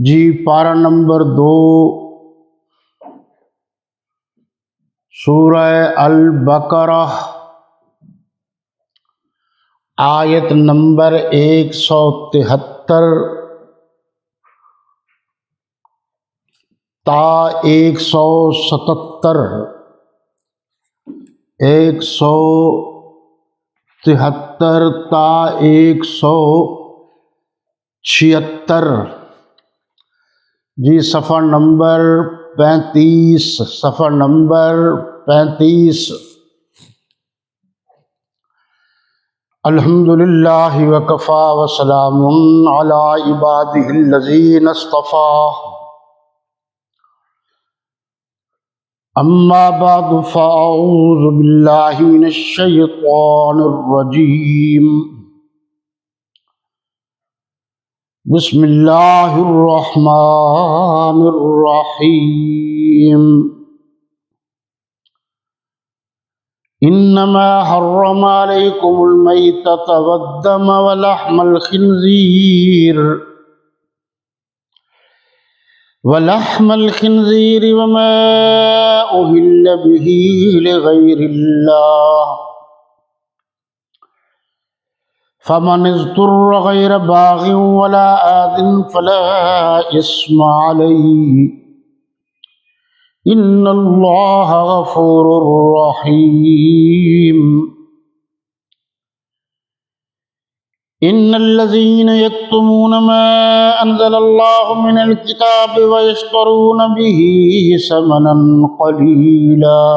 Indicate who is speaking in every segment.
Speaker 1: جی پارہ نمبر 2 سورہ البقرہ آیت نمبر 173 تا 177 173 تا 176 جی صفحہ نمبر 35 الحمدللہ وکفا وسلام علی عبادہ الذین اصطفی اما بعد فاعوذ باللہ من الشیطان الرجیم بسم اللہ الرحمن الرحیم انما حرم علیکم المیتۃ والدم ولحم الخنزیر وما أهل به لغیر اللہ فمن اضطر غیر باغ ولا آد فلا اثم علیہ ان اللہ غفور رحیم ان الذين يكتمون ما انزل الله من الكتاب ويشترون به ثمنا قليلا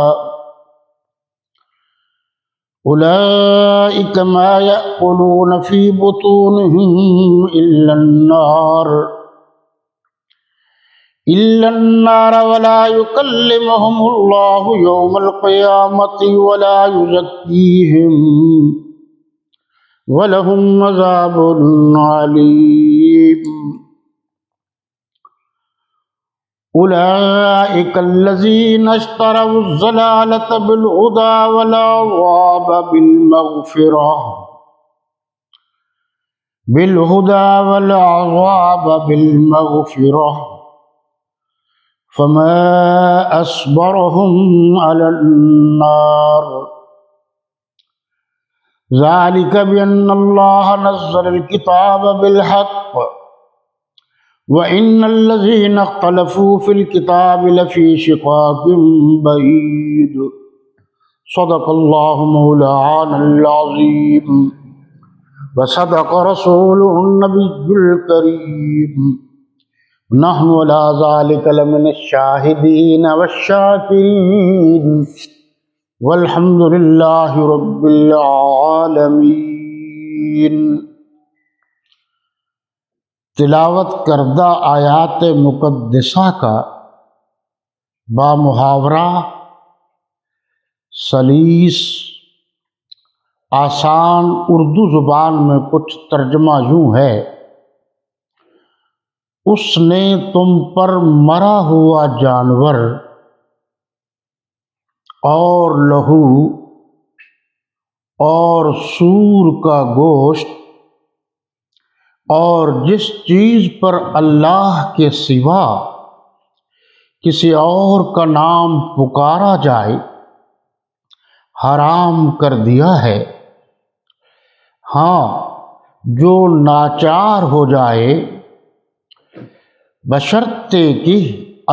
Speaker 1: اولئك ما يأكلون في بطونهم إلا النار ولا يكلمهم الله يوم القيامة ولا يزكيهم وَلَهُمْ عَذَابٌ عَلِيمٌ أُولَئِكَ الَّذِينَ اشْتَرَوُا الضَّلَالَةَ بِالْهُدَى وَالْعَذَابَ بِالْمَغْفِرَةِ فَمَا أَصْبَرَهُمْ عَلَى النَّارِ ذلك بأن الله نزل الكتاب بالحق وإن الذين اختلفوا في الكتاب لفي شقاق بعيد صدق الله مولانا العظيم وصدق رسوله النبي الكريم نحن على ذلك لمن الشاهدين والشاكرين والحمد للہ رب العالمین۔ تلاوت کردہ آیات مقدسہ کا بامحاورہ سلیس آسان اردو زبان میں کچھ ترجمہ یوں ہے: اس نے تم پر مرا ہوا جانور اور لہو اور سور کا گوشت اور جس چیز پر اللہ کے سوا کسی اور کا نام پکارا جائے حرام کر دیا ہے، ہاں جو ناچار ہو جائے بشرطے کہ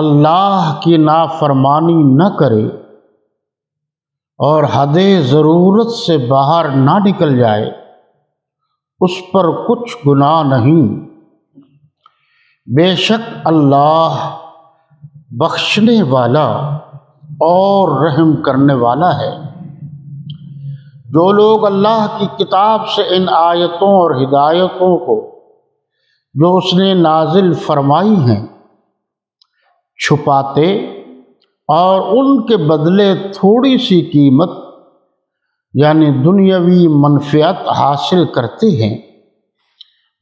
Speaker 1: اللہ کی نافرمانی نہ کرے اور حد ضرورت سے باہر نہ نکل جائے، اس پر کچھ گناہ نہیں، بے شک اللہ بخشنے والا اور رحم کرنے والا ہے۔ جو لوگ اللہ کی کتاب سے ان آیتوں اور ہدایتوں کو جو اس نے نازل فرمائی ہیں چھپاتے اور ان کے بدلے تھوڑی سی قیمت یعنی دنیاوی منفعت حاصل کرتے ہیں،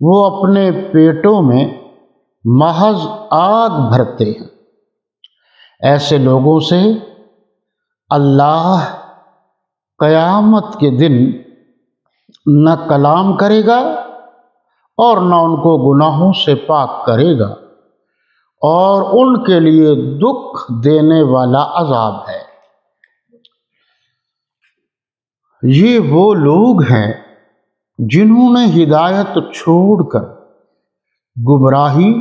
Speaker 1: وہ اپنے پیٹوں میں محض آگ بھرتے ہیں۔ ایسے لوگوں سے اللہ قیامت کے دن نہ کلام کرے گا اور نہ ان کو گناہوں سے پاک کرے گا، اور ان کے لیے دکھ دینے والا عذاب ہے۔ یہ وہ لوگ ہیں جنہوں نے ہدایت چھوڑ کر گمراہی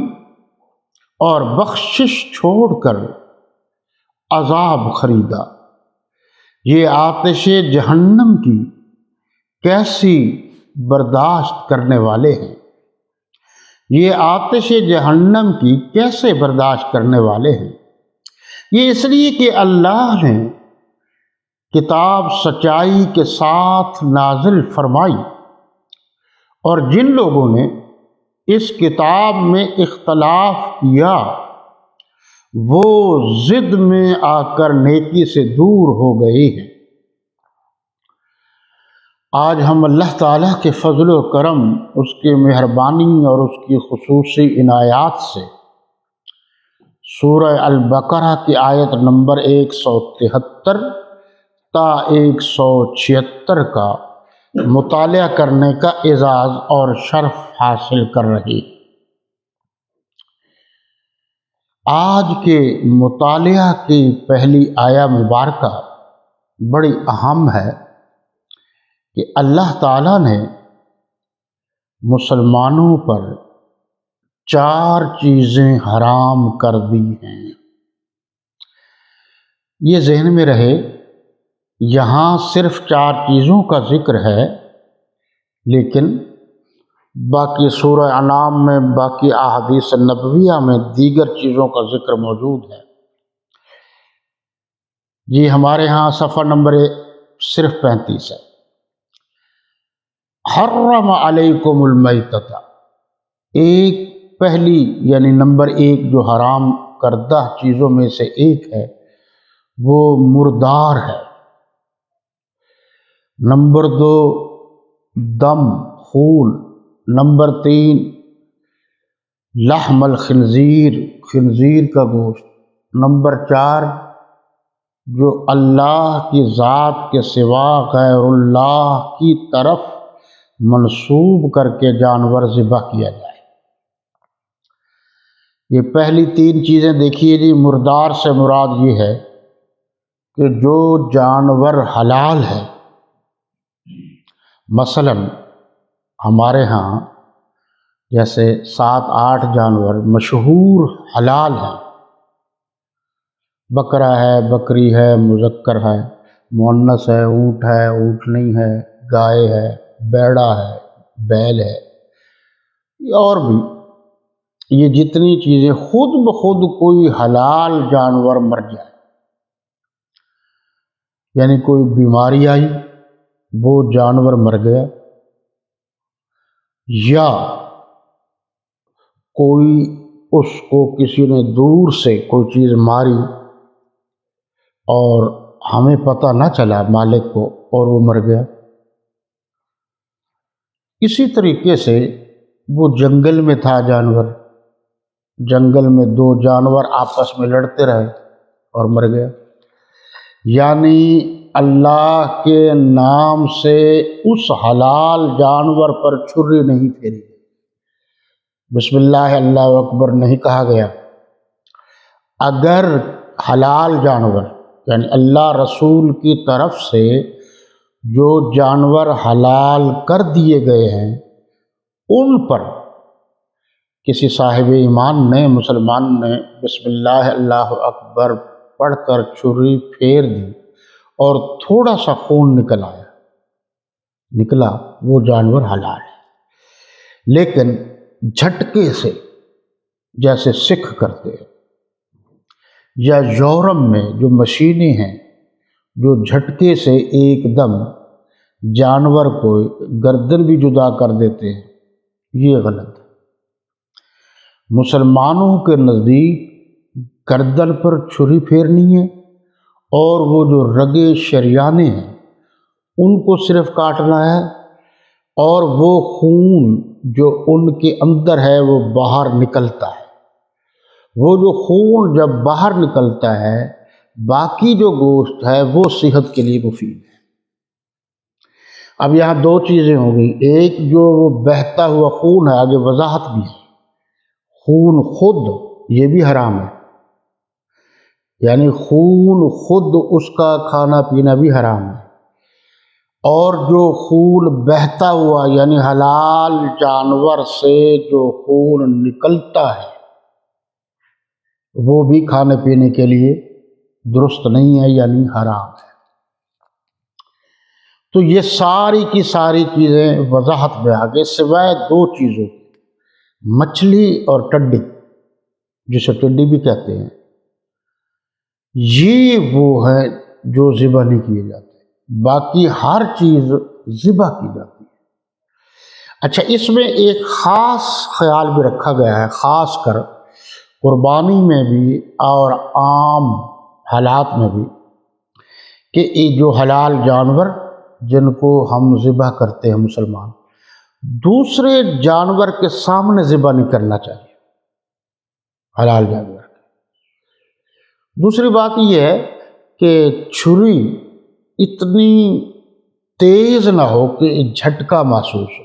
Speaker 1: اور بخشش چھوڑ کر عذاب خریدا۔ یہ آتش جہنم کی کیسی برداشت کرنے والے ہیں، یہ آتش جہنم کی کیسے برداشت کرنے والے ہیں۔ یہ اس لیے کہ اللہ نے کتاب سچائی کے ساتھ نازل فرمائی، اور جن لوگوں نے اس کتاب میں اختلاف کیا وہ ضد میں آ کر نیکی سے دور ہو گئے ہیں۔ آج ہم اللہ تعالیٰ کے فضل و کرم، اس کی مہربانی اور اس کی خصوصی عنایات سے سورہ البقرہ کی آیت نمبر 173 تا 176 کا مطالعہ کرنے کا اعزاز اور شرف حاصل کر رہی۔ آج کے مطالعہ کی پہلی آیہ مبارکہ بڑی اہم ہے کہ اللہ تعالیٰ نے مسلمانوں پر 4 چیزیں حرام کر دی ہیں۔ یہ ذہن میں رہے، یہاں صرف 4 چیزوں کا ذکر ہے، لیکن باقی سورہ انعام میں، باقی احادیث نبویہ میں دیگر چیزوں کا ذکر موجود ہے۔ جی ہمارے ہاں صفحہ نمبر صرف 35 ہے۔ حرم علیکم المیتۃ، ایک پہلی یعنی نمبر 1 جو حرام کردہ چیزوں میں سے ایک ہے وہ مردار ہے۔ نمبر 2 دم، خون۔ نمبر 3 لحم الخنزیر، خنزیر کا گوشت۔ نمبر 4 جو اللہ کی ذات کے سوا غیر اللہ کی طرف منسوب کر کے جانور ذبح کیا جائے۔ یہ پہلی 3 چیزیں دیکھیے جی۔ مردار سے مراد یہ ہے کہ جو جانور حلال ہے، مثلا ہمارے ہاں جیسے 7-8 جانور مشہور حلال ہیں، بکرا ہے، بکری ہے، مذکر ہے، مؤنث ہے، اونٹ ہے، اونٹنی ہے، گائے ہے، بیڑا ہے، بیل ہے، اور بھی یہ جتنی چیزیں خود بخود کوئی حلال جانور مر جائے، یعنی کوئی بیماری آئی، وہ جانور مر گیا، یا کوئی اس کو کسی نے دور سے کوئی چیز ماری اور ہمیں پتہ نہ چلا مالک کو، اور وہ مر گیا۔ اسی طریقے سے وہ جنگل میں تھا جانور، جنگل میں 2 جانور آپس میں لڑتے رہے اور مر گیا، یعنی اللہ کے نام سے اس حلال جانور پر چھری نہیں پھیری، بسم اللہ اللہ اکبر نہیں کہا گیا۔ اگر حلال جانور یعنی اللہ رسول کی طرف سے جو جانور حلال کر دیے گئے ہیں ان پر کسی صاحب ایمان نے، مسلمان نے بسم اللہ اللہ اکبر پڑھ کر چھری پھیر دی اور تھوڑا سا خون نکلا، وہ جانور حلال ہے۔ لیکن جھٹکے سے، جیسے سکھ کرتے ہیں، یا یورپ میں جو مشینیں ہیں جو جھٹکے سے ایک دم جانور کو گردن بھی جدا کر دیتے ہیں، یہ غلط ہے۔ مسلمانوں کے نزدیک گردن پر چھری پھیرنی ہے، اور وہ جو رگے شریانے ہیں ان کو صرف کاٹنا ہے، اور وہ خون جو ان کے اندر ہے وہ باہر نکلتا ہے۔ وہ جو خون جب باہر نکلتا ہے، باقی جو گوشت ہے وہ صحت کے لیے مفید ہے۔ اب یہاں 2 چیزیں ہوں گی، ایک جو وہ بہتا ہوا خون ہے، آگے وضاحت بھی ہے، خون خود یہ بھی حرام ہے، یعنی خون خود اس کا کھانا پینا بھی حرام ہے، اور جو خون بہتا ہوا یعنی حلال جانور سے جو خون نکلتا ہے وہ بھی کھانے پینے کے لیے درست نہیں ہے، یعنی حرام ہے۔ تو یہ ساری کی ساری چیزیں وضاحت میں آ گئی، سوائے دو چیزوں، مچھلی اور ٹڈی، جسے ٹڈی بھی کہتے ہیں، یہ وہ ہے جو ذبح نہیں کیے جاتے، باقی ہر چیز ذبح کی جاتی ہے۔ اچھا، اس میں ایک خاص خیال بھی رکھا گیا ہے، خاص کر قربانی میں بھی اور عام حالات میں بھی، کہ یہ جو حلال جانور جن کو ہم ذبح کرتے ہیں مسلمان، دوسرے جانور کے سامنے ذبح نہیں کرنا چاہیے، حلال جانور۔ دوسری بات یہ ہے کہ چھری اتنی تیز نہ ہو کہ جھٹکا محسوس ہو،